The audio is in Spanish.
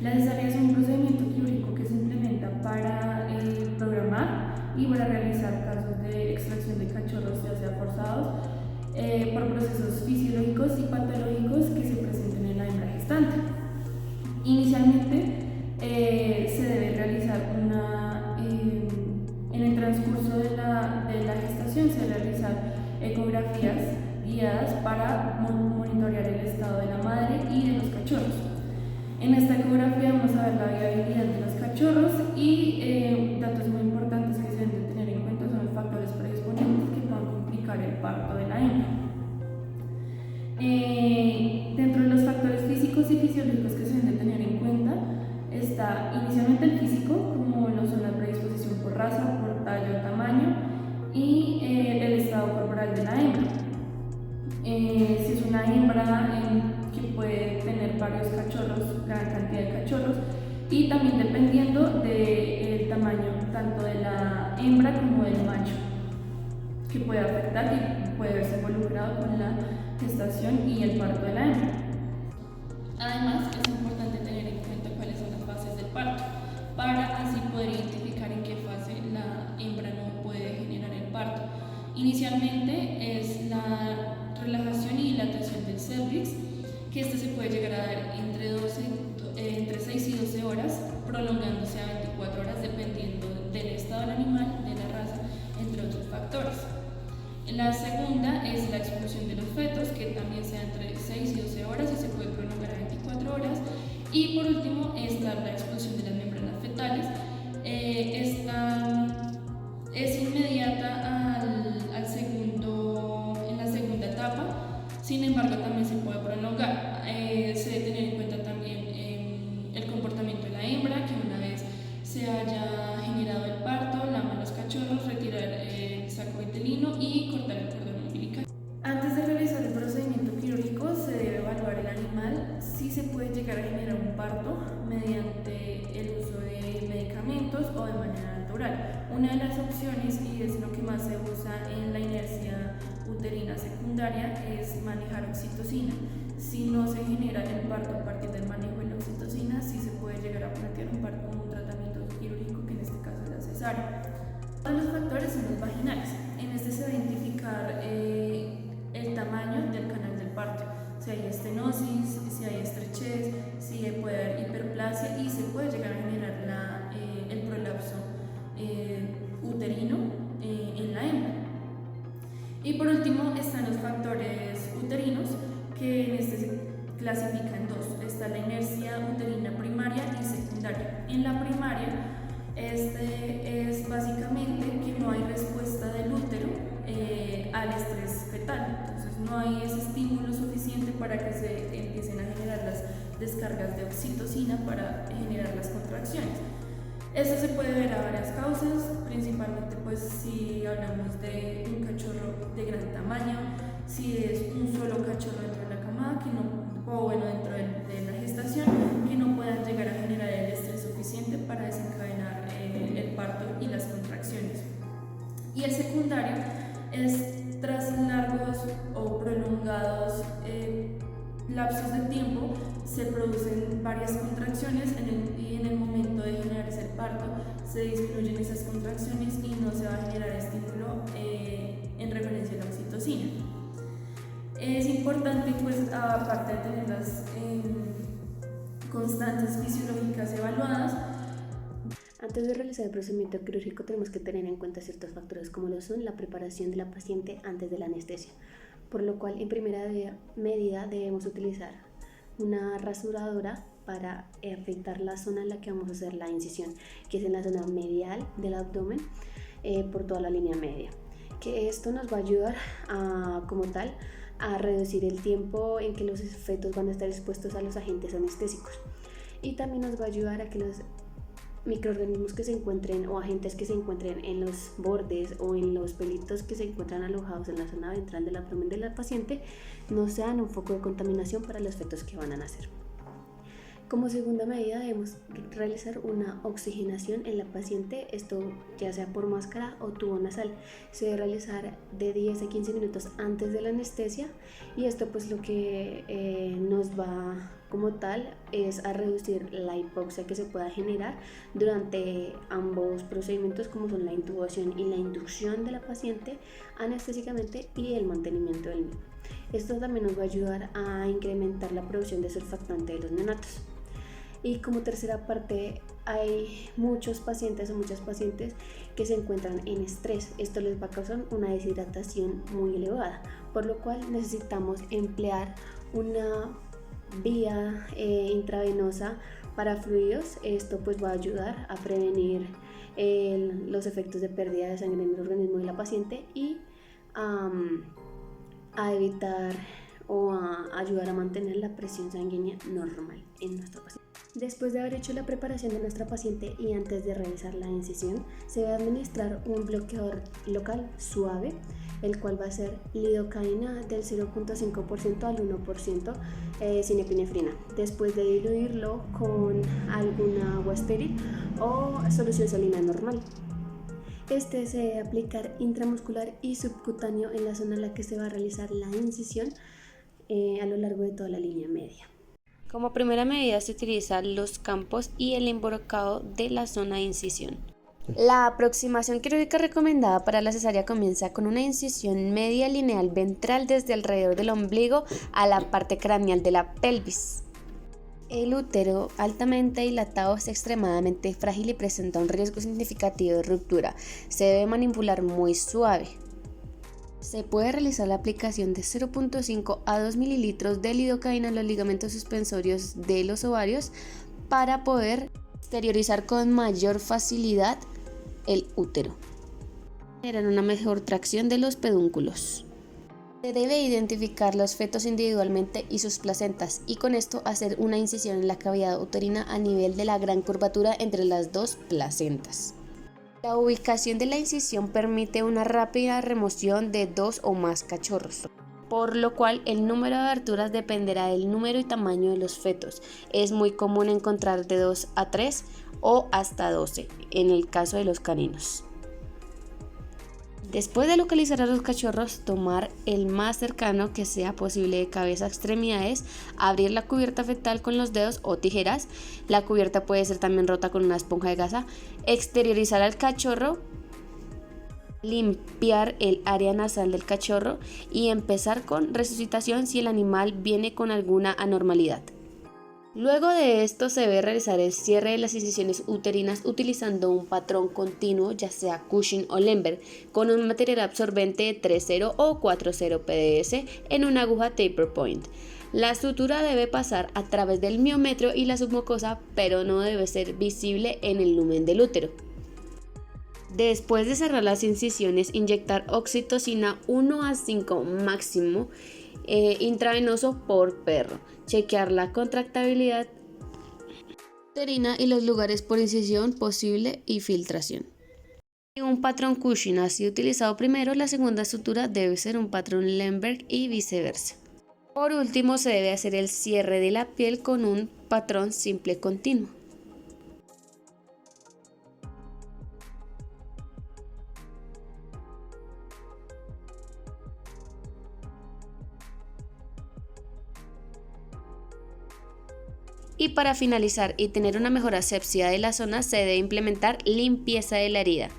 La cesárea es un procedimiento quirúrgico que se implementa para programar y para realizar casos de extracción de cachorros, ya sea forzados, por procesos fisiológicos y patológicos que se presenten en la hembra gestante. Inicialmente se debe realizar en el transcurso de la gestación se debe realizar ecografías guiadas para monitorear el estado de la madre y de los cachorros. En esta ecografía vamos a ver la viabilidad de los cachorros y datos muy importantes que se deben de tener en cuenta son los factores predisponentes que puedan complicar el parto de la hembra. Dentro de los factores físicos y fisiológicos que se deben de tener en cuenta está inicialmente el físico, como lo son la predisposición por raza, por talla o tamaño, y el estado corporal de la hembra. Si es una hembra que puede tener varios cachorros, gran cantidad de cachorros, y también dependiendo del tamaño tanto de la hembra como del macho, que puede afectar y puede verse involucrado con la gestación y el parto de la hembra. Además, es importante tener en cuenta cuáles son las fases del parto, para así poder identificar en qué fase la hembra no puede generar el parto. Inicialmente es la relajación y dilatación del cervix, que se puede llegar a dar entre 6 y 12 horas, prolongándose a 24 horas dependiendo del estado del animal, de la raza, entre otros factores. La segunda es la expulsión de los fetos, que también se da entre 6 y 12 horas y se puede prolongar a 24 horas. Y por último está la expulsión de las membranas fetales. Esta es inmediata en la segunda etapa, sin embargo también se puede prolongar. Se debe tener en cuenta también el comportamiento de la hembra, que una vez se haya generado el parto, lama los cachorros, retirar el saco vitelino y cortar el cordón umbilical. Antes de realizar el procedimiento quirúrgico se debe evaluar el animal si se puede llegar a generar un parto mediante el uso de medicamentos o de manera natural. Una de las opciones, y es lo que más se usa en la inercia uterina secundaria, es manejar oxitocina. Si no se genera el parto a partir del manejo de la oxitocina, sí se puede llegar a plantear un parto con un tratamiento quirúrgico, que en este caso es la cesárea. Todos los factores son los vaginales. En este se va a identificar el tamaño del canal del parto, si hay estenosis, si hay estrechez, si puede haber hiperplasia y se puede llegar a generar el prolapso uterino en la hembra. Y por último están los factores uterinos, que en este se clasifican en dos. Está la inercia uterina primaria y secundaria. En la primaria, es básicamente que no hay respuesta del útero al estrés fetal. Entonces no hay ese estímulo suficiente para que se empiecen a generar las descargas de oxitocina para generar las contracciones. Esto se puede ver a varias causas, principalmente pues si hablamos de un cachorro de gran tamaño, si es un solo cachorro dentro de la camada, dentro de la gestación, que no puedan llegar a generar el estrés suficiente para desencadenar el parto y las contracciones. Y el secundario es tras largos o prolongados lapsos de tiempo se producen varias contracciones y en el momento de generarse el parto se disminuyen esas contracciones y no se va a generar estímulo en referencia a la oxitocina. Es importante, pues, aparte de tener las constantes fisiológicas evaluadas, antes de realizar el procedimiento quirúrgico tenemos que tener en cuenta ciertos factores como lo son la preparación de la paciente antes de la anestesia, por lo cual en primera medida debemos utilizar una rasuradora para afectar la zona en la que vamos a hacer la incisión, que es en la zona medial del abdomen, por toda la línea media, que esto nos va a ayudar como tal a reducir el tiempo en que los fetos van a estar expuestos a los agentes anestésicos, y también nos va a ayudar a que los microorganismos que se encuentren o agentes que se encuentren en los bordes o en los pelitos que se encuentran alojados en la zona ventral del abdomen de la paciente no sean un foco de contaminación para los fetos que van a nacer. Como segunda medida debemos realizar una oxigenación en la paciente, esto ya sea por máscara o tubo nasal. Se debe realizar de 10 a 15 minutos antes de la anestesia, y esto pues lo que nos va como tal es a reducir la hipoxia que se pueda generar durante ambos procedimientos, como son la intubación y la inducción de la paciente anestésicamente y el mantenimiento del mismo. Esto también nos va a ayudar a incrementar la producción de surfactante de los neonatos. Y como tercera parte, hay muchos pacientes o muchas pacientes que se encuentran en estrés. Esto les va a causar una deshidratación muy elevada, por lo cual necesitamos emplear una vía intravenosa para fluidos. Esto pues va a ayudar a prevenir los efectos de pérdida de sangre en el organismo de la paciente y a evitar o a ayudar a mantener la presión sanguínea normal en nuestra paciente. Después de haber hecho la preparación de nuestra paciente y antes de realizar la incisión, se va a administrar un bloqueador local suave, el cual va a ser lidocaína del 0.5% al 1% sin epinefrina, después de diluirlo con alguna agua estéril o solución salina normal. Este se debe aplicar intramuscular y subcutáneo en la zona en la que se va a realizar la incisión a lo largo de toda la línea media. Como primera medida se utilizan los campos y el embrocado de la zona de incisión. La aproximación quirúrgica recomendada para la cesárea comienza con una incisión media lineal ventral desde alrededor del ombligo a la parte craneal de la pelvis. El útero altamente dilatado es extremadamente frágil y presenta un riesgo significativo de ruptura. Se debe manipular muy suave. Se puede realizar la aplicación de 0.5 a 2 mililitros de lidocaína en los ligamentos suspensorios de los ovarios para poder exteriorizar con mayor facilidad el útero. Generar una mejor tracción de los pedúnculos. Se debe identificar los fetos individualmente y sus placentas y con esto hacer una incisión en la cavidad uterina a nivel de la gran curvatura entre las dos placentas. La ubicación de la incisión permite una rápida remoción de 2 o más cachorros, por lo cual el número de aberturas dependerá del número y tamaño de los fetos. Es muy común encontrar de 2 a 3 o hasta 12 en el caso de los caninos. Después de localizar a los cachorros, tomar el más cercano que sea posible de cabeza a extremidades, abrir la cubierta fetal con los dedos o tijeras, la cubierta puede ser también rota con una esponja de gasa, exteriorizar al cachorro, limpiar el área nasal del cachorro y empezar con resucitación si el animal viene con alguna anormalidad. Luego de esto se debe realizar el cierre de las incisiones uterinas utilizando un patrón continuo, ya sea Cushing o Lemberg, con un material absorbente de 3.0 o 4.0 PDS en una aguja taper point. La sutura debe pasar a través del miometrio y la submucosa, pero no debe ser visible en el lumen del útero. Después de cerrar las incisiones, inyectar oxitocina 1 a 5 máximo intravenoso por perro. Chequear la contractibilidad uterina y los lugares por incisión posible y filtración. Si un patrón Cushing ha sido utilizado primero, la segunda sutura debe ser un patrón Lemberg y viceversa. Por último, se debe hacer el cierre de la piel con un patrón simple continuo. Y para finalizar y tener una mejor asepsia de la zona, se debe implementar limpieza de la herida.